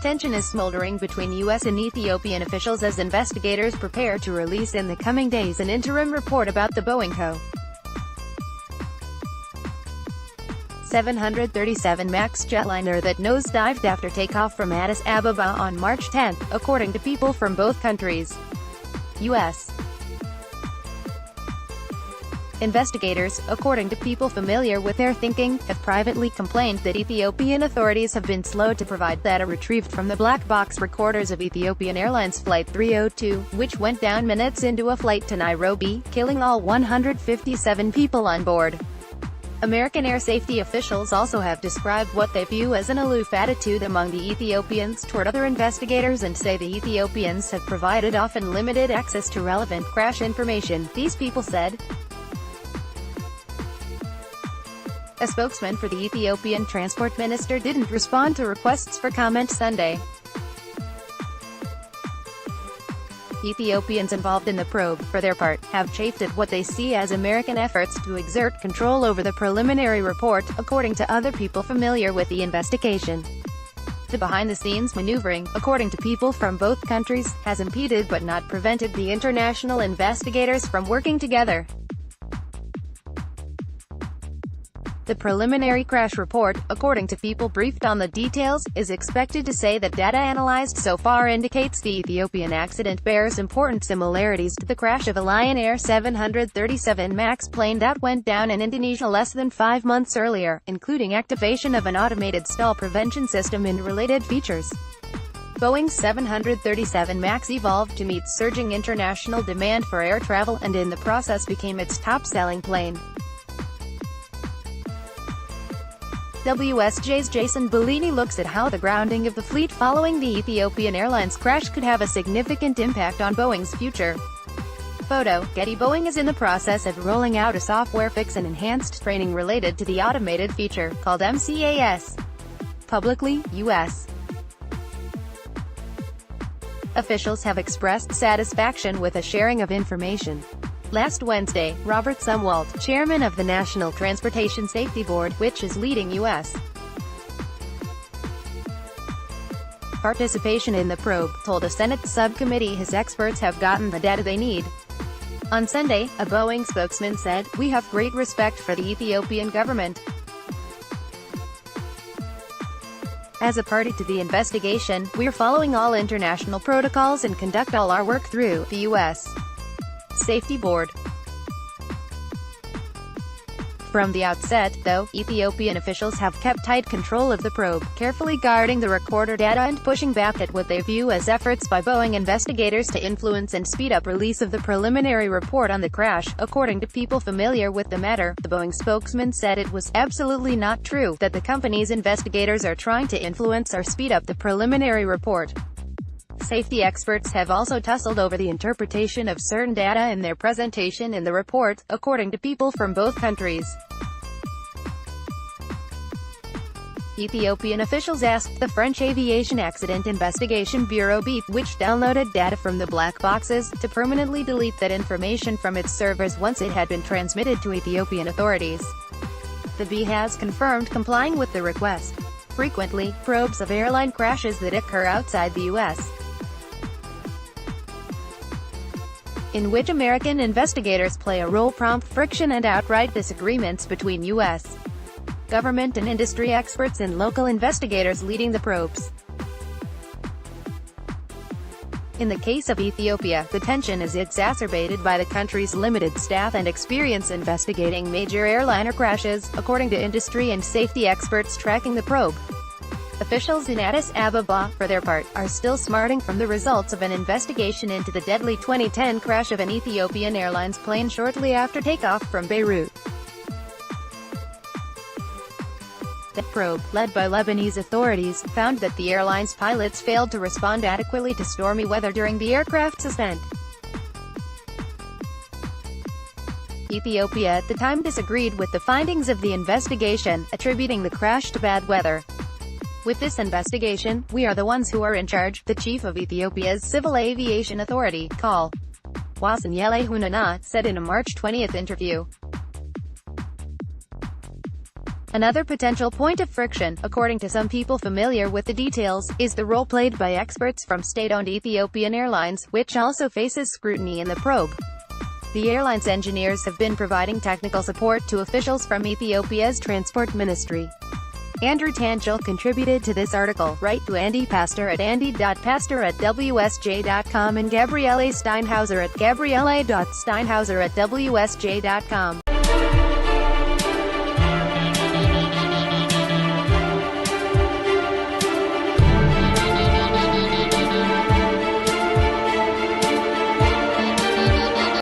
Tension is smoldering between U.S. and Ethiopian officials as investigators prepare to release in the coming days an interim report about the Boeing Co. 737 MAX jetliner that nosedived after takeoff from Addis Ababa on March 10, according to people from both countries. U.S. investigators, according to people familiar with their thinking, have privately complained that Ethiopian authorities have been slow to provide data retrieved from the black box recorders of Ethiopian Airlines Flight 302, which went down minutes into a flight to Nairobi, killing all 157 people on board. American air safety officials also have described what they view as an aloof attitude among the Ethiopians toward other investigators and say the Ethiopians have provided often limited access to relevant crash information, these people said. A spokesman for the Ethiopian transport minister didn't respond to requests for comment Sunday. Ethiopians involved in the probe, for their part, have chafed at what they see as American efforts to exert control over the preliminary report, according to other people familiar with the investigation. The behind-the-scenes maneuvering, according to people from both countries, has impeded but not prevented the international investigators from working together. The preliminary crash report, according to people briefed on the details, is expected to say that data analyzed so far indicates the Ethiopian accident bears important similarities to the crash of a Lion Air 737 MAX plane that went down in Indonesia less than 5 months earlier, including activation of an automated stall prevention system and related features. Boeing's 737 MAX evolved to meet surging international demand for air travel, and in the process became its top-selling plane. WSJ's Jason Bellini looks at how the grounding of the fleet following the Ethiopian Airlines crash could have a significant impact on Boeing's future. Photo, Getty. Boeing is in the process of rolling out a software fix and enhanced training related to the automated feature, called MCAS. Publicly, U.S. officials have expressed satisfaction with a sharing of information. Last Wednesday, Robert Sumwalt, chairman of the National Transportation Safety Board, which is leading U.S. participation in the probe, told a Senate subcommittee his experts have gotten the data they need. On Sunday, a Boeing spokesman said, "We have great respect for the Ethiopian government. As a party to the investigation, we're following all international protocols and conduct all our work through the U.S. Safety Board." From the outset, though, Ethiopian officials have kept tight control of the probe, carefully guarding the recorder data and pushing back at what they view as efforts by Boeing investigators to influence and speed up release of the preliminary report on the crash. According to people familiar with the matter, the Boeing spokesman said it was absolutely not true that the company's investigators are trying to influence or speed up the preliminary report. Safety experts have also tussled over the interpretation of certain data in their presentation in the report, according to people from both countries. Ethiopian officials asked the French Aviation Accident Investigation Bureau (BEAT), which downloaded data from the black boxes, to permanently delete that information from its servers once it had been transmitted to Ethiopian authorities. The BEAT has confirmed complying with the request. Frequently, probes of airline crashes that occur outside the U.S., in which American investigators play a role, prompt friction and outright disagreements between U.S. government and industry experts and local investigators leading the probes. In the case of Ethiopia, the tension is exacerbated by the country's limited staff and experience investigating major airliner crashes, according to industry and safety experts tracking the probe. Officials in Addis Ababa, for their part, are still smarting from the results of an investigation into the deadly 2010 crash of an Ethiopian Airlines plane shortly after takeoff from Beirut. The probe, led by Lebanese authorities, found that the airline's pilots failed to respond adequately to stormy weather during the aircraft's ascent. Ethiopia at the time disagreed with the findings of the investigation, attributing the crash to bad weather. "With this investigation, we are the ones who are in charge," the chief of Ethiopia's Civil Aviation Authority, Col. Wasanyele Hunana, said in a March 20 interview. Another potential point of friction, according to some people familiar with the details, is the role played by experts from state-owned Ethiopian Airlines, which also faces scrutiny in the probe. The airline's engineers have been providing technical support to officials from Ethiopia's transport ministry. Andrew Tangel contributed to this article. Write to Andy Pastor at andy.pastor@wsj.com and Gabriele Steinhauser at gabriele.steinhauser@wsj.com.